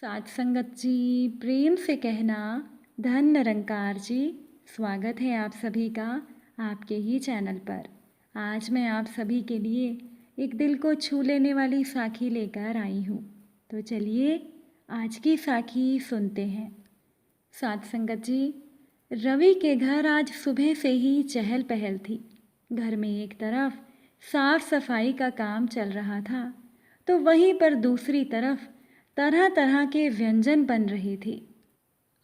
साथ संगत जी, प्रेम से कहना धन निरंकार जी। स्वागत है आप सभी का आपके ही चैनल पर। आज मैं आप सभी के लिए एक दिल को छू लेने वाली साखी लेकर आई हूँ। तो चलिए आज की साखी सुनते हैं। साथ संगत जी, रवि के घर आज सुबह से ही चहल पहल थी। घर में एक तरफ साफ सफाई का काम चल रहा था तो वहीं पर दूसरी तरफ तरह तरह के व्यंजन बन रहे थे।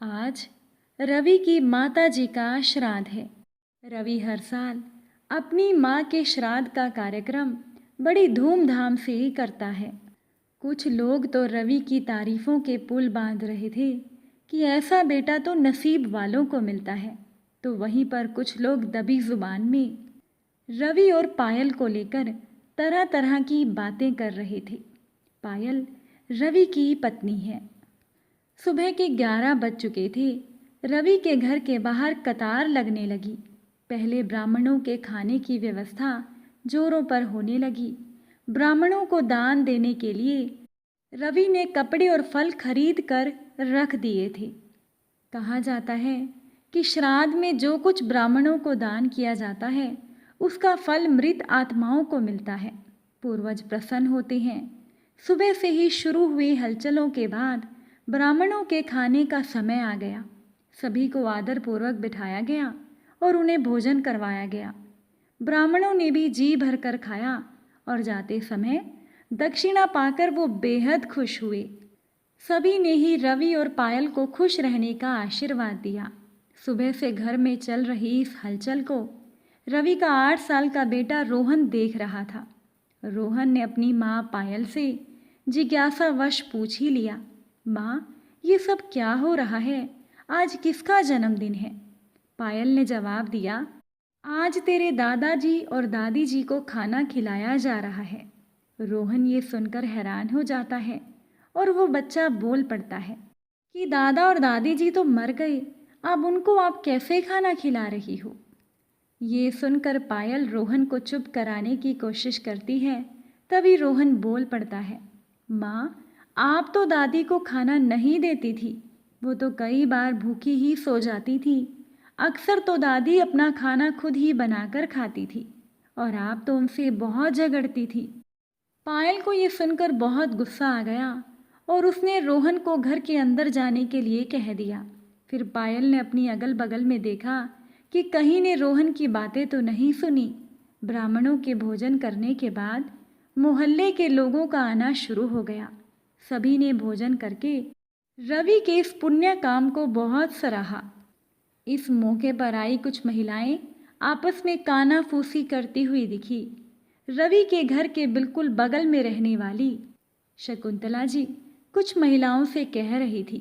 आज रवि की माता जी का श्राद्ध है। रवि हर साल अपनी माँ के श्राद्ध का कार्यक्रम बड़ी धूमधाम से ही करता है। कुछ लोग तो रवि की तारीफों के पुल बांध रहे थे कि ऐसा बेटा तो नसीब वालों को मिलता है, तो वहीं पर कुछ लोग दबी जुबान में रवि और पायल को लेकर तरह तरह की बातें कर रहे थे। पायल रवि की पत्नी है। सुबह के 11 बज चुके थे। रवि के घर के बाहर कतार लगने लगी। पहले ब्राह्मणों के खाने की व्यवस्था जोरों पर होने लगी। ब्राह्मणों को दान देने के लिए रवि ने कपड़े और फल खरीद कर रख दिए थे। कहा जाता है कि श्राद्ध में जो कुछ ब्राह्मणों को दान किया जाता है उसका फल मृत आत्माओं को मिलता है। पूर्वज प्रसन्न होते हैं। सुबह से ही शुरू हुई हलचलों के बाद ब्राह्मणों के खाने का समय आ गया। सभी को आदरपूर्वक बिठाया गया और उन्हें भोजन करवाया गया। ब्राह्मणों ने भी जी भरकर खाया और जाते समय दक्षिणा पाकर वो बेहद खुश हुए। सभी ने ही रवि और पायल को खुश रहने का आशीर्वाद दिया। सुबह से घर में चल रही इस हलचल को रवि का 8 साल का बेटा रोहन देख रहा था। रोहन ने अपनी माँ पायल से जिज्ञासावश पूछ ही लिया, माँ, ये सब क्या हो रहा है? आज किसका जन्मदिन है? पायल ने जवाब दिया, आज तेरे दादाजी और दादी जी को खाना खिलाया जा रहा है। रोहन ये सुनकर हैरान हो जाता है और वो बच्चा बोल पड़ता है कि दादा और दादी जी तो मर गए, अब उनको आप कैसे खाना खिला रही हो? ये सुनकर पायल रोहन को चुप कराने की कोशिश करती है। तभी रोहन बोल पड़ता है, माँ, आप तो दादी को खाना नहीं देती थी, वो तो कई बार भूखी ही सो जाती थी। अक्सर तो दादी अपना खाना खुद ही बनाकर खाती थी और आप तो उनसे बहुत झगड़ती थी। पायल को ये सुनकर बहुत गुस्सा आ गया और उसने रोहन को घर के अंदर जाने के लिए कह दिया। फिर पायल ने अपनी अगल बगल में देखा कि कहीं ने रोहन की बातें तो नहीं सुनी। ब्राह्मणों के भोजन करने के बाद मोहल्ले के लोगों का आना शुरू हो गया। सभी ने भोजन करके रवि के इस पुण्य काम को बहुत सराहा। इस मौके पर आई कुछ महिलाएं आपस में कानाफूसी करती हुई दिखी। रवि के घर के बिल्कुल बगल में रहने वाली शकुंतला जी कुछ महिलाओं से कह रही थी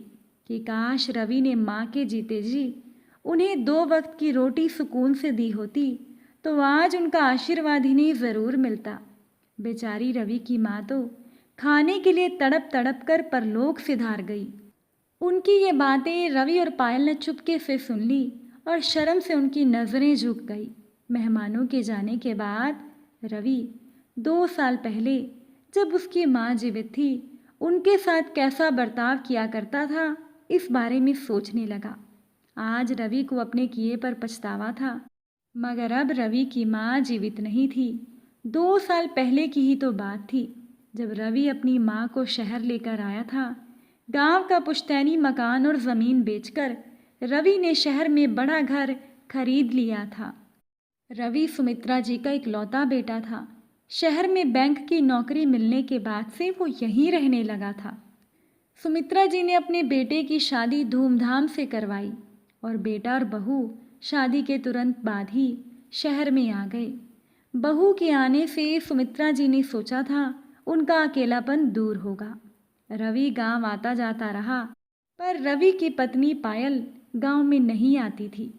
कि काश रवि ने माँ के जीते जी उन्हें 2 वक्त की रोटी सुकून से दी होती तो आज उनका आशीर्वाद इन्हें ज़रूर मिलता। बेचारी रवि की माँ तो खाने के लिए तड़प तड़प कर परलोक सिधार गई। उनकी ये बातें रवि और पायल ने चुपके से सुन ली और शर्म से उनकी नज़रें झुक गई। मेहमानों के जाने के बाद रवि 2 साल पहले जब उसकी माँ जीवित थी उनके साथ कैसा बर्ताव किया करता था, इस बारे में सोचने लगा। आज रवि को अपने किए पर पछतावा था, मगर अब रवि की माँ जीवित नहीं थी। 2 साल पहले की ही तो बात थी जब रवि अपनी माँ को शहर लेकर आया था। गांव का पुश्तैनी मकान और ज़मीन बेचकर रवि ने शहर में बड़ा घर खरीद लिया था। रवि सुमित्रा जी का इकलौता बेटा था। शहर में बैंक की नौकरी मिलने के बाद से वो यहीं रहने लगा था। सुमित्रा जी ने अपने बेटे की शादी धूमधाम से करवाई और बेटा और बहू शादी के तुरंत बाद ही शहर में आ गए। बहू के आने से सुमित्रा जी ने सोचा था उनका अकेलापन दूर होगा। रवि गांव आता जाता रहा, पर रवि की पत्नी पायल गांव में नहीं आती थी।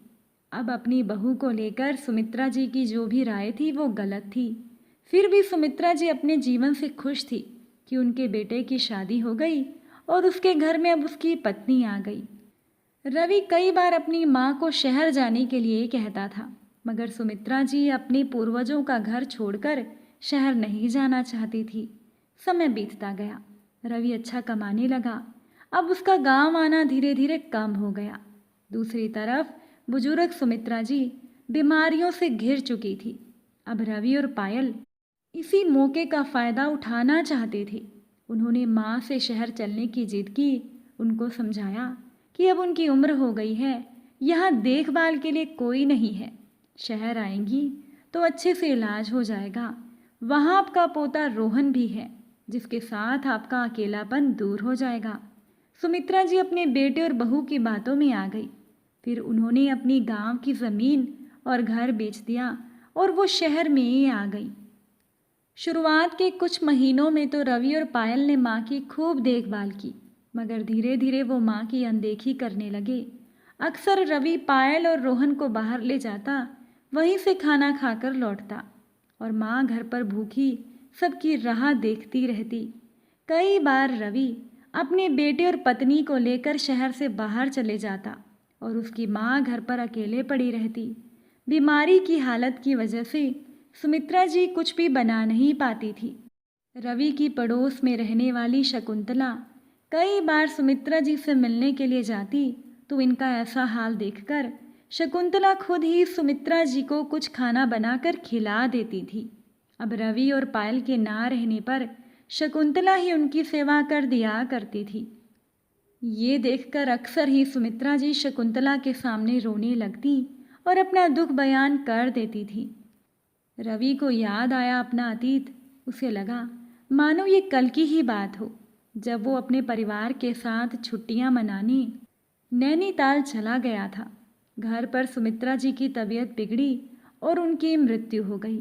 अब अपनी बहू को लेकर सुमित्रा जी की जो भी राय थी वो गलत थी। फिर भी सुमित्रा जी अपने जीवन से खुश थी कि उनके बेटे की शादी हो गई और उसके घर में अब उसकी पत्नी आ गई। रवि कई बार अपनी माँ को शहर जाने के लिए कहता था, मगर सुमित्रा जी अपने पूर्वजों का घर छोड़कर शहर नहीं जाना चाहती थी। समय बीतता गया। रवि अच्छा कमाने लगा। अब उसका गांव आना धीरे धीरे कम हो गया। दूसरी तरफ बुजुर्ग सुमित्रा जी बीमारियों से घिर चुकी थी। अब रवि और पायल इसी मौके का फ़ायदा उठाना चाहते थे। उन्होंने माँ से शहर चलने की जिद की। उनको समझाया कि अब उनकी उम्र हो गई है, यहाँ देखभाल के लिए कोई नहीं है। शहर आएंगी तो अच्छे से इलाज हो जाएगा। वहाँ आपका पोता रोहन भी है, जिसके साथ आपका अकेलापन दूर हो जाएगा। सुमित्रा जी अपने बेटे और बहू की बातों में आ गई। फिर उन्होंने अपनी गांव की ज़मीन और घर बेच दिया और वो शहर में ही आ गई। शुरुआत के कुछ महीनों में तो रवि और पायल ने माँ की खूब देखभाल की, मगर धीरे धीरे वो माँ की अनदेखी करने लगे। अक्सर रवि पायल और रोहन को बाहर ले जाता, वहीं से खाना खाकर लौटता और माँ घर पर भूखी सबकी राह देखती रहती। कई बार रवि अपने बेटे और पत्नी को लेकर शहर से बाहर चले जाता और उसकी माँ घर पर अकेले पड़ी रहती। बीमारी की हालत की वजह से सुमित्रा जी कुछ भी बना नहीं पाती थी। रवि की पड़ोस में रहने वाली शकुंतला कई बार सुमित्रा जी से मिलने के लिए जाती, तो इनका ऐसा हाल देखकर शकुंतला खुद ही सुमित्रा जी को कुछ खाना बनाकर खिला देती थी। अब रवि और पायल के ना रहने पर शकुंतला ही उनकी सेवा कर दिया करती थी। ये देखकर अक्सर ही सुमित्रा जी शकुंतला के सामने रोने लगती और अपना दुख बयान कर देती थी। रवि को याद आया अपना अतीत। उसे लगा मानो ये कल की ही बात हो, जब वो अपने परिवार के साथ छुट्टियां मनाने नैनीताल चला गया था। घर पर सुमित्रा जी की तबीयत बिगड़ी और उनकी मृत्यु हो गई।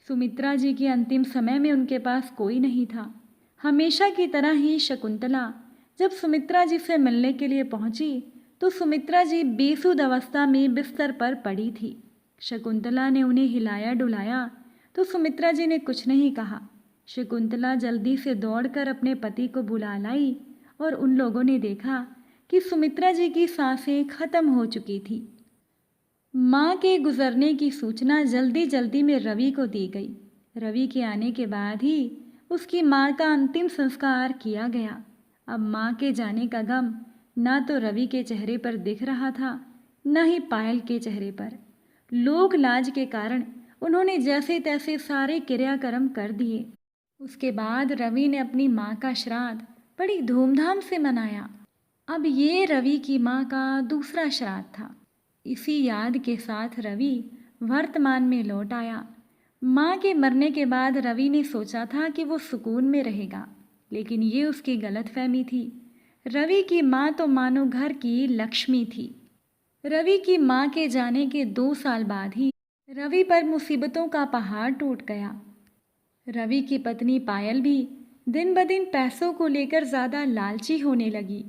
सुमित्रा जी के अंतिम समय में उनके पास कोई नहीं था। हमेशा की तरह ही शकुंतला जब सुमित्रा जी से मिलने के लिए पहुंची, तो सुमित्रा जी बेसुध अवस्था में बिस्तर पर पड़ी थी। शकुंतला ने उन्हें हिलाया डुलाया तो सुमित्रा जी ने कुछ नहीं कहा। शकुंतला जल्दी से दौड़कर अपने पति को बुला लाई और उन लोगों ने देखा कि सुमित्रा जी की सांसें खत्म हो चुकी थी। माँ के गुजरने की सूचना जल्दी जल्दी में रवि को दी गई। रवि के आने के बाद ही उसकी माँ का अंतिम संस्कार किया गया। अब माँ के जाने का गम ना तो रवि के चेहरे पर दिख रहा था, न ही पायल के चेहरे पर। लोक लाज के कारण उन्होंने जैसे तैसे सारे क्रियाक्रम कर दिए। उसके बाद रवि ने अपनी माँ का श्राद्ध बड़ी धूमधाम से मनाया। अब ये रवि की माँ का दूसरा श्राद्ध था। इसी याद के साथ रवि वर्तमान में लौट आया। माँ के मरने के बाद रवि ने सोचा था कि वो सुकून में रहेगा, लेकिन ये उसकी गलतफहमी थी। रवि की माँ तो मानो घर की लक्ष्मी थी। रवि की माँ के जाने के 2 साल बाद ही रवि पर मुसीबतों का पहाड़ टूट गया। रवि की पत्नी पायल भी दिन ब दिन पैसों को लेकर ज़्यादा लालची होने लगी।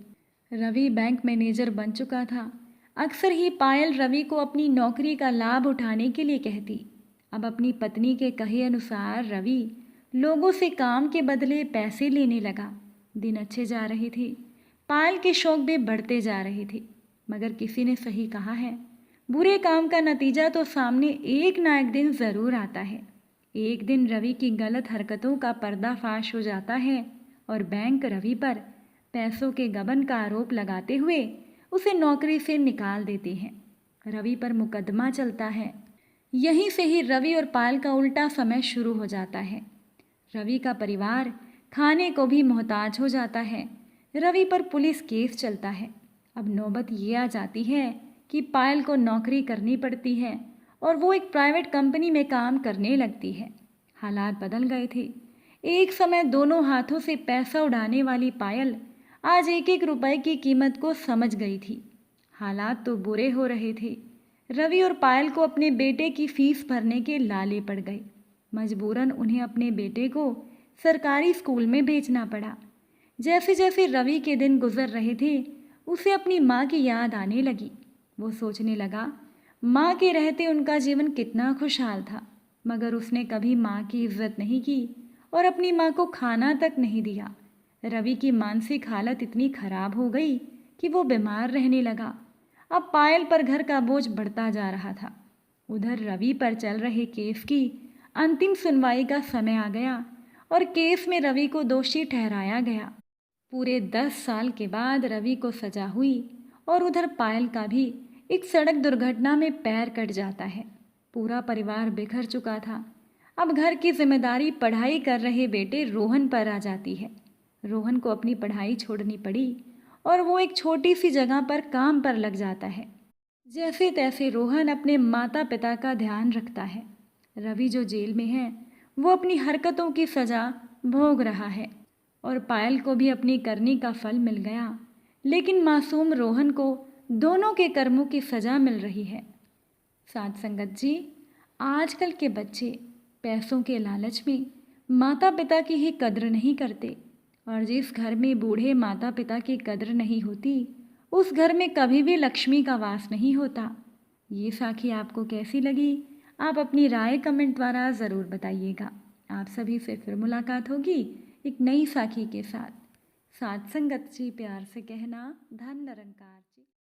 रवि बैंक मैनेजर बन चुका था। अक्सर ही पायल रवि को अपनी नौकरी का लाभ उठाने के लिए कहती। अब अपनी पत्नी के कहे अनुसार रवि लोगों से काम के बदले पैसे लेने लगा। दिन अच्छे जा रहे थे, पायल के शौक भी बढ़ते जा रहे थे। मगर किसी ने सही कहा है, बुरे काम का नतीजा तो सामने एक ना एक दिन ज़रूर आता है। एक दिन रवि की गलत हरकतों का पर्दाफाश हो जाता है और बैंक रवि पर पैसों के गबन का आरोप लगाते हुए उसे नौकरी से निकाल देते हैं। रवि पर मुकदमा चलता है। यहीं से ही रवि और पायल का उल्टा समय शुरू हो जाता है। रवि का परिवार खाने को भी मोहताज हो जाता है। रवि पर पुलिस केस चलता है। अब नौबत ये आ जाती है कि पायल को नौकरी करनी पड़ती है और वो एक प्राइवेट कंपनी में काम करने लगती है। हालात बदल गए थे। एक समय दोनों हाथों से पैसा उड़ाने वाली पायल आज एक एक रुपए की कीमत को समझ गई थी। हालात तो बुरे हो रहे थे। रवि और पायल को अपने बेटे की फीस भरने के लाले पड़ गए। मजबूरन उन्हें अपने बेटे को सरकारी स्कूल में भेजना पड़ा। जैसे जैसे रवि के दिन गुजर रहे थे, उसे अपनी माँ की याद आने लगी। वो सोचने लगा, माँ के रहते उनका जीवन कितना खुशहाल था, मगर उसने कभी माँ की इज्जत नहीं की और अपनी माँ को खाना तक नहीं दिया। रवि की मानसिक हालत इतनी खराब हो गई कि वो बीमार रहने लगा। अब पायल पर घर का बोझ बढ़ता जा रहा था। उधर रवि पर चल रहे केस की अंतिम सुनवाई का समय आ गया और केस में रवि को दोषी ठहराया गया। पूरे 10 साल के बाद रवि को सजा हुई और उधर पायल का भी एक सड़क दुर्घटना में पैर कट जाता है। पूरा परिवार बिखर चुका था। अब घर की जिम्मेदारी पढ़ाई कर रहे बेटे रोहन पर आ जाती है। रोहन को अपनी पढ़ाई छोड़नी पड़ी और वो एक छोटी सी जगह पर काम पर लग जाता है। जैसे तैसे रोहन अपने माता पिता का ध्यान रखता है। रवि जो जेल में है वो अपनी हरकतों की सज़ा भोग रहा है और पायल को भी अपनी करनी का फल मिल गया, लेकिन मासूम रोहन को दोनों के कर्मों की सज़ा मिल रही है। साथ संगत जी, आजकल के बच्चे पैसों के लालच में माता पिता की ही कद्र नहीं करते और जिस घर में बूढ़े माता पिता की कद्र नहीं होती उस घर में कभी भी लक्ष्मी का वास नहीं होता। ये साखी आपको कैसी लगी? आप अपनी राय कमेंट द्वारा ज़रूर बताइएगा। आप सभी से फिर मुलाकात होगी एक नई साखी के साथ। साथ संगत जी प्यार से कहना, धन निरंकार जी।